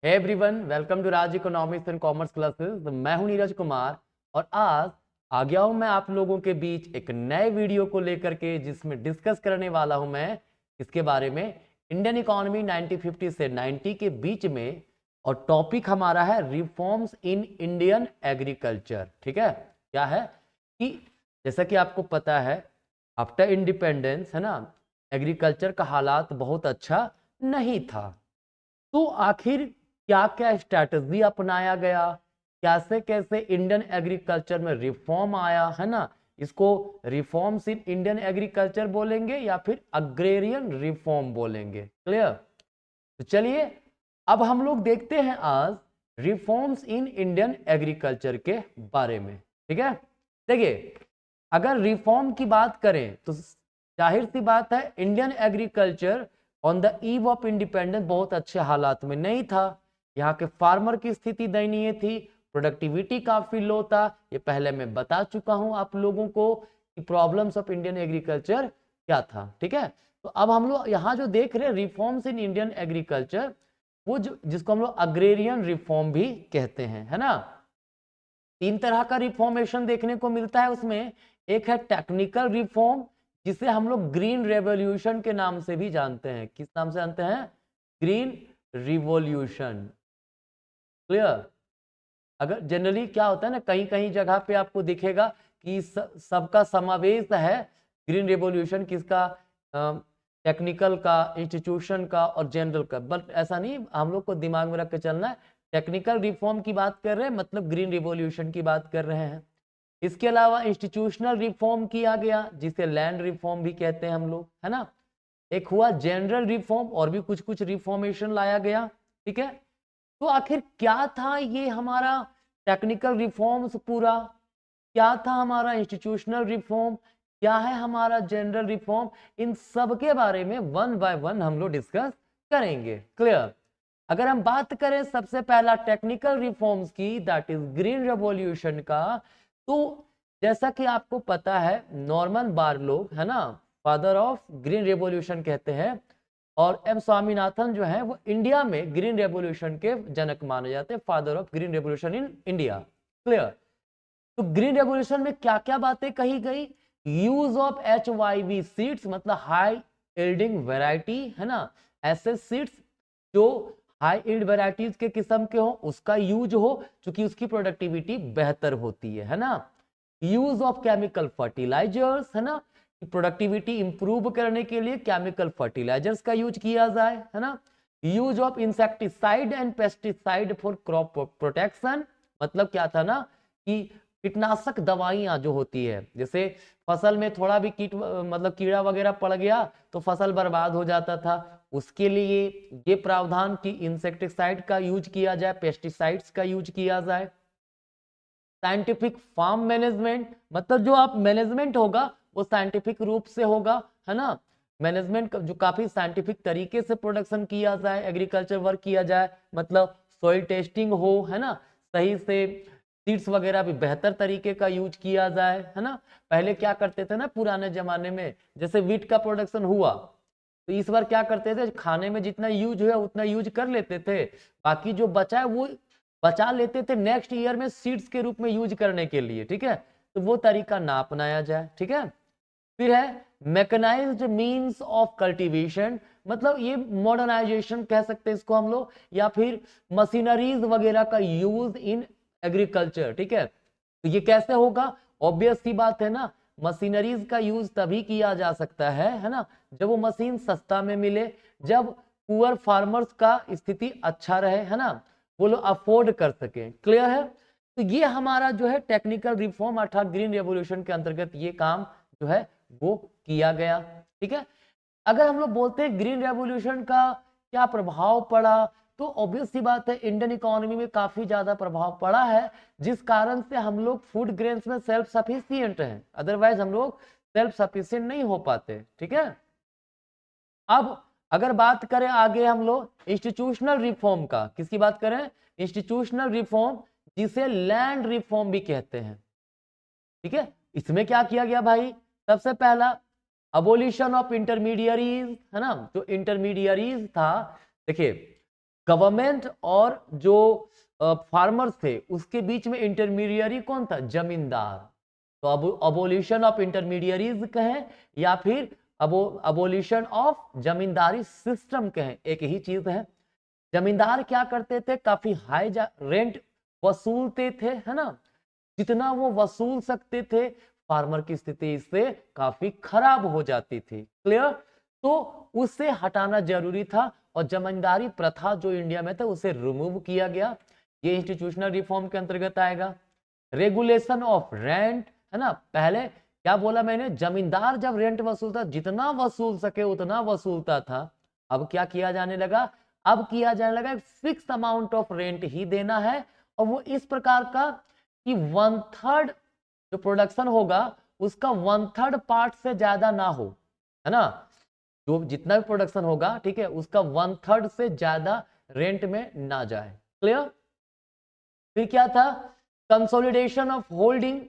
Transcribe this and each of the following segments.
Hey everyone, welcome to Raj economics and commerce classes. मैं हूं नीरज कुमार और आज आ गया हूं मैं आप लोगों के बीच एक नए वीडियो को लेकर के, जिसमें डिस्कस करने वाला हूं मैं इसके बारे में इंडियन इकोनॉमी 1950 से 90 के बीच में। और टॉपिक हमारा है रिफॉर्म्स इन इंडियन एग्रीकल्चर। ठीक है, क्या है कि जैसा कि आपको पता है, आफ्टर इंडिपेंडेंस है ना, एग्रीकल्चर का हालात बहुत अच्छा नहीं था। तो आखिर क्या क्या स्ट्रैटेजी अपनाया गया, कैसे कैसे इंडियन एग्रीकल्चर में रिफॉर्म आया, है ना। इसको रिफॉर्म्स इन इंडियन एग्रीकल्चर बोलेंगे या फिर अग्रेरियन रिफॉर्म बोलेंगे। क्लियर? तो चलिए अब हम लोग देखते हैं आज रिफॉर्म्स इन इंडियन एग्रीकल्चर के बारे में। ठीक है, देखिए, अगर रिफॉर्म की बात करें तो जाहिर सी बात है, Indian agriculture on the eve of independence बहुत अच्छे हालात में नहीं था। यहाँ के फार्मर की स्थिति दयनीय थी, प्रोडक्टिविटी काफी लो था। ये पहले मैं बता चुका हूं आप लोगों को कि प्रॉब्लम्स ऑफ इंडियन एग्रीकल्चर क्या था। ठीक है, तो अब हम लोग यहाँ जो देख रहे हैं रिफॉर्म्स इन इंडियन एग्रीकल्चर, वो जो जिसको हम लोग अग्रेरियन रिफॉर्म भी कहते हैं, है ना। तीन तरह का रिफॉर्मेशन देखने को मिलता है उसमें। एक है टेक्निकल रिफॉर्म, जिसे हम लोग ग्रीन रेवोल्यूशन के नाम से भी जानते हैं। किस नाम से जानते हैं? Green revolution. क्लियर? अगर जनरली क्या होता है ना, कहीं कहीं जगह पे आपको दिखेगा कि सबका समावेश है ग्रीन रेवोल्यूशन किसका, टेक्निकल का, इंस्टीट्यूशन का और जनरल का। बट ऐसा नहीं, हम लोग को दिमाग में रख के चलना है। टेक्निकल रिफॉर्म की बात कर रहे हैं मतलब ग्रीन रिवॉल्यूशन की बात कर रहे हैं। इसके अलावा इंस्टीट्यूशनल रिफॉर्म किया गया, जिसे लैंड रिफॉर्म भी कहते हैं हम लोग, है ना। एक हुआ जनरल रिफॉर्म, और भी कुछ कुछ रिफॉर्मेशन लाया गया। ठीक है, तो आखिर क्या था ये हमारा टेक्निकल रिफॉर्म्स पूरा, क्या था हमारा इंस्टीट्यूशनल रिफॉर्म, क्या है हमारा जनरल रिफॉर्म, इन सब के बारे में वन बाय वन हम लोग डिस्कस करेंगे। क्लियर? अगर हम बात करें सबसे पहला टेक्निकल रिफॉर्म्स की, दैट इज ग्रीन रेवोल्यूशन का, तो जैसा कि आपको पता है, नॉर्मन बारलोग है ना, फादर ऑफ ग्रीन रेवोल्यूशन कहते हैं। और एम स्वामीनाथन जो है वो इंडिया में ग्रीन रेवोल्यूशन के जनक माने जाते हैं, father of green revolution in India. Clear? तो ग्रीन रेवोल्यूशन में क्या क्या बातें कही गई? यूज ऑफ HYV सीड्स, मतलब हाई यील्डिंग वैरायटी, है ना। ऐसे सीड्स जो हाई यील्ड वैरायटीज के किस्म के हो, उसका यूज हो, क्योंकि उसकी प्रोडक्टिविटी बेहतर होती है ना। यूज ऑफ केमिकल फर्टिलाइजर्स, है ना, प्रोडक्टिविटी इंप्रूव करने के लिए केमिकल फर्टिलाइजर्स का यूज किया जाए, है ना। Use of insecticide and pesticide for crop protection, मतलब क्या था ना कि कीटनाशक दवाइयां जो होती है, जैसे फसल में थोड़ा भी मतलब कीड़ा वगैरह पड़ गया तो फसल बर्बाद हो जाता था, उसके लिए ये प्रावधान कि इंसेक्टिसाइड का यूज किया जाए, पेस्टिसाइड्स का यूज किया जाए। साइंटिफिक फार्म मैनेजमेंट, मतलब जो आप मैनेजमेंट होगा वो साइंटिफिक रूप से होगा, है ना। मैनेजमेंट जो काफी साइंटिफिक तरीके से प्रोडक्शन किया जाए, एग्रीकल्चर वर्क किया जाए, मतलब सॉइल टेस्टिंग हो, है ना, सही से सीड्स वगैरह भी बेहतर तरीके का यूज किया जाए, है ना। पहले क्या करते थे ना पुराने जमाने में, जैसे वीट का प्रोडक्शन हुआ तो इस बार क्या करते थे, खाने में जितना यूज हुआ उतना यूज कर लेते थे, बाकी जो बचा है वो बचा लेते थे नेक्स्ट ईयर में सीड्स के रूप में यूज करने के लिए। ठीक है, तो वो तरीका ना अपनाया जाए। ठीक है, फिर है मैकेनाइज्ड मींस ऑफ कल्टीवेशन, मतलब ये मॉडर्नाइजेशन कह सकते हैं इसको हम लोग, या फिर मशीनरीज वगैरह का यूज इन एग्रीकल्चर। ठीक है, तो ये कैसे होगा? ऑब्वियस सी बात है ना, मशीनरीज का यूज तभी किया जा सकता है ना, जब वो मशीन सस्ता में मिले, जब पुअर फार्मर्स का स्थिति अच्छा रहे, है ना, वो लोग अफोर्ड कर सके। क्लियर है? तो ये हमारा जो है टेक्निकल रिफॉर्म अर्थात ग्रीन रेवोल्यूशन के अंतर्गत ये काम जो है वो किया गया। ठीक है, अगर हम लोग बोलते हैं ग्रीन रेवोल्यूशन का क्या प्रभाव पड़ा, तो ऑब्वियस सी बात है इंडियन इकोनॉमी में काफी ज्यादा प्रभाव पड़ा है, जिस कारण से हम लोग फूड ग्रेन्स में सेल्फ सफिशिएंट हैं, अदरवाइज हम लोग सेल्फ सफिशिएंट नहीं हो पाते। ठीक है, अब अगर बात करें आगे हम लोग इंस्टीट्यूशनल रिफॉर्म का, किसकी बात करें? इंस्टीट्यूशनल रिफॉर्म, जिसे लैंड रिफॉर्म भी कहते हैं। ठीक है, इसमें क्या किया गया भाई? सबसे पहला अबोलिशन ऑफ इंटरमीडियरीज, है ना, जो इंटरमीडियरीज था। देखिए, गवर्नमेंट और जो फार्मर्स थे उसके बीच में इंटरमीडियरी कौन था? जमींदार। तो अब अबोलिशन ऑफ इंटरमीडियरीज कहें या फिर अबोलिशन ऑफ जमींदारी सिस्टम कहें, एक ही चीज है। जमींदार क्या करते थे? काफी हाई रेंट वसूलते थे, है ना। जितना वो वसूल सकते थे फार्मर की स्थिति इससे काफी खराब हो जाती थी। क्लियर? तो उसे हटाना जरूरी था और जमींदारी प्रथा जो इंडिया में था उसे रिमूव किया गया। ये इंस्टीट्यूशनल रिफॉर्म के अंतर्गत आएगा। रेगुलेशन ऑफ रेंट, है ना। पहले क्या बोला मैंने? जमींदार जब रेंट वसूलता, जितना वसूल सके उतना वसूलता था। अब क्या किया जाने लगा? अब किया जाने लगा फिक्स अमाउंट ऑफ रेंट ही देना है, और वो इस प्रकार का कि 1/3 जो प्रोडक्शन होगा उसका 1/3 पार्ट से ज्यादा ना हो, है ना। जो जितना भी प्रोडक्शन होगा, ठीक है, उसका 1/3 से ज्यादा रेंट में ना जाए। क्लियर? फिर क्या था? Consolidation of holding.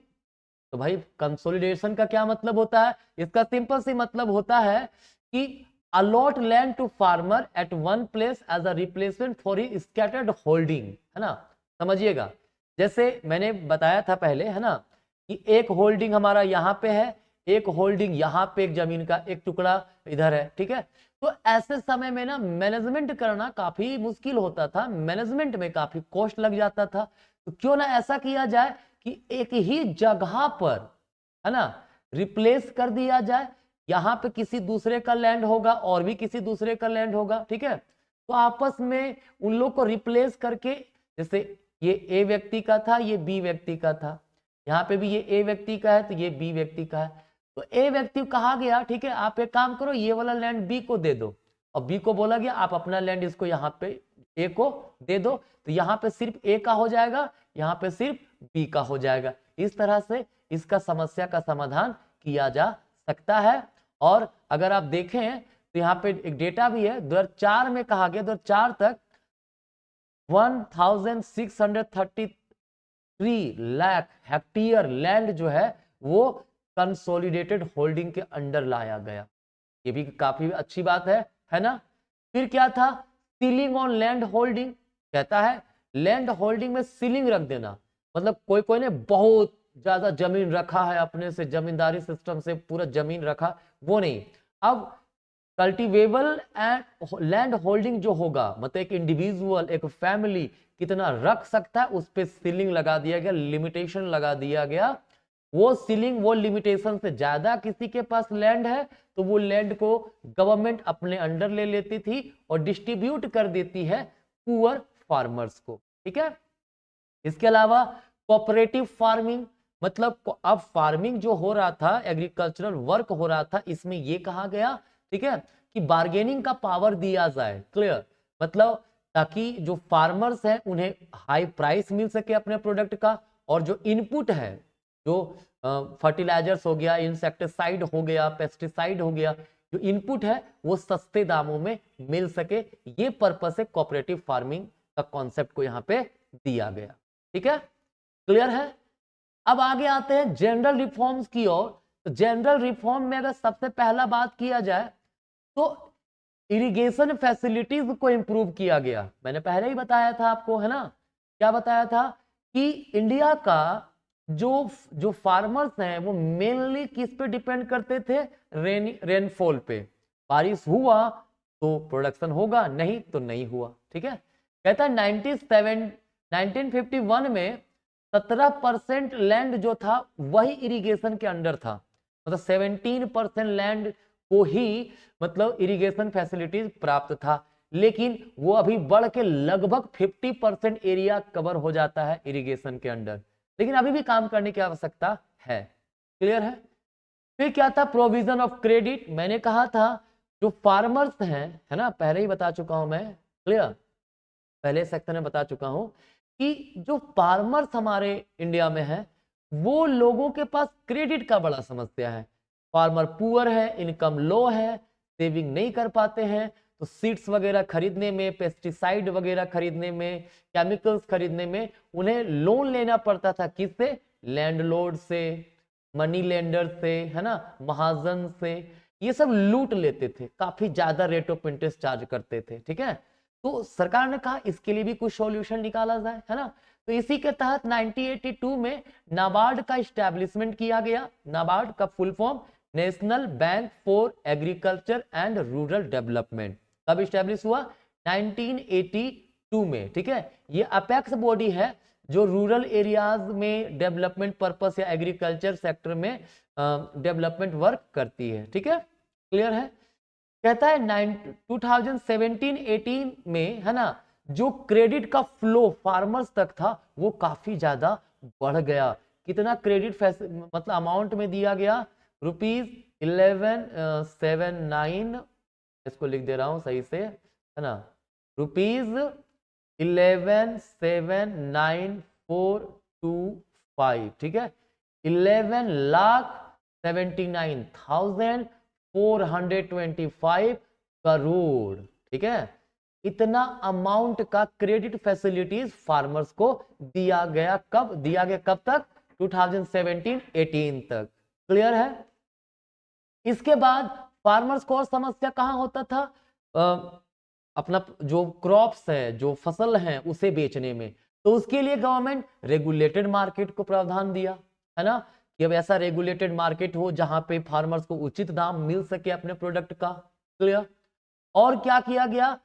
तो भाई कंसोलिडेशन का क्या मतलब होता है? इसका सिंपल सी मतलब होता है कि allot land to farmer at one place as a replacement for he scattered holding, है ना। समझिएगा, जैसे मैंने बताया था पहले, है ना, कि एक होल्डिंग हमारा यहाँ पे है, एक होल्डिंग यहाँ पे, एक जमीन का एक टुकड़ा इधर है, ठीक है। तो ऐसे समय में ना मैनेजमेंट करना काफी मुश्किल होता था, मैनेजमेंट में काफी कॉस्ट लग जाता था। तो क्यों ना ऐसा किया जाए कि एक ही जगह पर, है ना, रिप्लेस कर दिया जाए। यहाँ पे किसी दूसरे का लैंड होगा और भी किसी दूसरे का लैंड होगा, ठीक है। तो आपस में उन लोग को रिप्लेस करके, जैसे ये ए व्यक्ति का था, ये बी व्यक्ति का था, यहाँ पे भी ये ए व्यक्ति का है तो ये बी व्यक्ति का है। तो ए व्यक्ति कहा गया, ठीक है, आप एक काम करो, ये वाला लैंड बी को दे दो, और बी को बोला गया आप अपना लैंड इसको यहाँ पे ए को दे दो। तो यहाँ पे सिर्फ ए का हो जाएगा, यहाँ पे सिर्फ बी का हो जाएगा। इस तरह से इसका समस्या का समाधान किया जा सकता है। और अगर आप देखें तो यहाँ पे एक डेटा भी है, 2004 में कहा गया 2004 तक 1633 लाख हेक्टेयर लैंड जो है वो कंसोलिडेटेड होल्डिंग के अंडर लाया गया। ये भी काफी अच्छी बात है ना। फिर क्या था? Ceiling on land holding. कहता है लैंड होल्डिंग में सीलिंग रख देना, मतलब कोई कोई ने बहुत ज्यादा जमीन रखा है अपने से, जमींदारी सिस्टम से पूरा जमीन रखा, वो नहीं। अब कल्टीवेबल एंड लैंड होल्डिंग जो होगा, मतलब एक इंडिविजुअल, एक फैमिली कितना रख सकता है, उस पर सीलिंग लगा दिया गया, लिमिटेशन लगा दिया गया। वो सीलिंग, वो लिमिटेशन से ज्यादा किसी के पास लैंड है तो वो लैंड को गवर्नमेंट अपने अंडर ले लेती थी और डिस्ट्रीब्यूट कर देती है पुअर फार्मर्स को, ठीक है। इसके अलावा कोऑपरेटिव फार्मिंग, मतलब अब फार्मिंग जो हो रहा था, एग्रीकल्चरल वर्क हो रहा था, इसमें ये कहा गया, ठीक है, कि बार्गेनिंग का पावर दिया जाए। क्लियर? मतलब ताकि जो फार्मर्स हैं उन्हें हाई प्राइस मिल सके अपने प्रोडक्ट का, और जो इनपुट है, जो फर्टिलाइजर्स हो गया, इंसेक्टिसाइड हो गया, पेस्टिसाइड हो गया, जो इनपुट है वो सस्ते दामों में मिल सके। ये पर्पस है कोऑपरेटिव फार्मिंग का कॉन्सेप्ट को यहाँ पे दिया गया, ठीक है। क्लियर है? अब आगे आते हैं जनरल रिफॉर्म्स की ओर। तो जनरल रिफॉर्म में अगर सबसे पहला बात किया जाए तो इरिगेशन फैसिलिटीज को इंप्रूव किया गया। मैंने पहले ही बताया था आपको, है ना, क्या बताया था कि इंडिया का जो फार्मर्स हैं वो मेनली किस पे डिपेंड करते थे? रेनफॉल पे। बारिश हुआ तो प्रोडक्शन होगा, नहीं तो नहीं हुआ, ठीक है। कहता है 1951 में 17% लैंड जो था वही इरिगेशन के अंडर था, मतलब 17% लैंड को ही मतलब इरिगेशन फैसिलिटीज प्राप्त था। लेकिन वो अभी बढ़ के लगभग 50% एरिया कवर हो जाता है इरिगेशन के अंडर, लेकिन अभी भी काम करने की आवश्यकता है। क्लियर है? फिर क्या था? Provision of credit. मैंने कहा था जो फार्मर्स हैं, है ना, पहले ही बता चुका हूं मैं, क्लियर, पहले सेक्शन में बता चुका हूं कि जो फार्मर्स हमारे इंडिया में है वो लोगों के पास क्रेडिट का बड़ा समस्या है। फार्मर पुअर है, इनकम लो है, सेविंग नहीं कर पाते हैं, तो सीड्स वगैरह खरीदने में, पेस्टिसाइड वगैरह खरीदने में, केमिकल्स खरीदने में उन्हें लोन लेना पड़ता था। किससे? लैंडलॉर्ड से, मनी लेंडर से, है ना, महाजन से। ये सब लूट लेते थे, काफी ज्यादा रेट ऑफ इंटरेस्ट चार्ज करते थे, ठीक है। तो सरकार ने कहा इसके लिए भी कुछ सॉल्यूशन निकाला जाए, है ना। तो इसी के तहत 1982 में नाबार्ड का इस्टेब्लिशमेंट किया गया। नाबार्ड का full form national bank for agriculture and rural development. कब इस्टेब्लिश हुआ? 1982 में, ठीक है। ये अपेक्स बॉडी है जो रूरल एरियाज में डेवलपमेंट पर्पस या एग्रीकल्चर सेक्टर में डेवलपमेंट वर्क करती है, ठीक है, क्लियर है। कहता है 2017-18 में, है ना, जो क्रेडिट का फ्लो फार्मर्स तक था वो काफी ज्यादा बढ़ गया। कितना क्रेडिट मतलब अमाउंट में दिया गया? ₹1179, इसको लिख दे रहा हूं सही से, है ना, ₹11,79,425, ठीक है, 11,79,425 करोड़, ठीक है। इतना अमाउंट का क्रेडिट फैसिलिटीज फार्मर्स को दिया गया। कब दिया गया? कब तक? 2017-18 तक, क्लियर है। इसके बाद फार्मर्स को और समस्या कहां होता था? अपना जो क्रॉप्स है, जो फसल है, उसे बेचने में। तो उसके लिए गवर्नमेंट रेगुलेटेड मार्केट को प्रावधान दिया, है ना, कि अब ऐसा रेगुलेटेड मार्केट हो जहां पे फार्मर्स को उचित दाम मिल सके अपने प्रोडक्ट का, क्लियर। और क्या किया गया?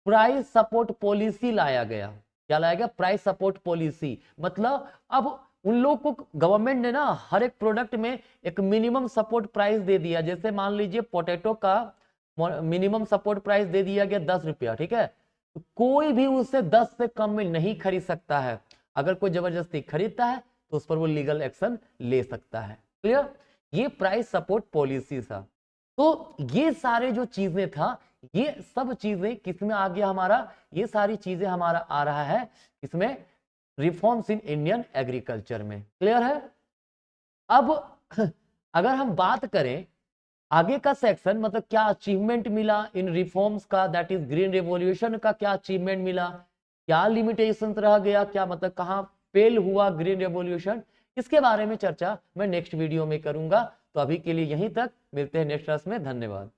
प्राइस सपोर्ट पॉलिसी लाया गया। क्या लाया गया? Price support policy. मतलब अब उन लोगों को गवर्नमेंट ने ना हर एक प्रोडक्ट में एक मिनिमम सपोर्ट प्राइस दे दिया। जैसे मान लीजिए पोटैटो का मिनिमम सपोर्ट प्राइस दे दिया गया 10 रुपया, ठीक है। तो कोई भी उससे 10 से कम में नहीं खरीद सकता है। अगर कोई जबरदस्ती खरीदता है तो उस पर वो लीगल एक्शन ले सकता है, क्लियर। ये प्राइस सपोर्ट पॉलिसी था। तो ये सारे जो चीजें था, ये सब चीजें किसमें आ गया हमारा? ये सारी चीजें हमारा आ रहा है इसमें रिफॉर्म्स इन इंडियन एग्रीकल्चर में, क्लियर है। अब अगर हम बात करें आगे का सेक्शन, मतलब क्या अचीवमेंट मिला इन रिफॉर्म्स का, दैट इज ग्रीन रेवोल्यूशन का क्या अचीवमेंट मिला, क्या लिमिटेशन रह गया, क्या मतलब कहां फेल हुआ ग्रीन रेवोल्यूशन, इसके बारे में चर्चा मैं नेक्स्ट वीडियो में करूंगा। तो अभी के लिए यहीं तक, मिलते हैं नेक्स्ट क्लास में, धन्यवाद।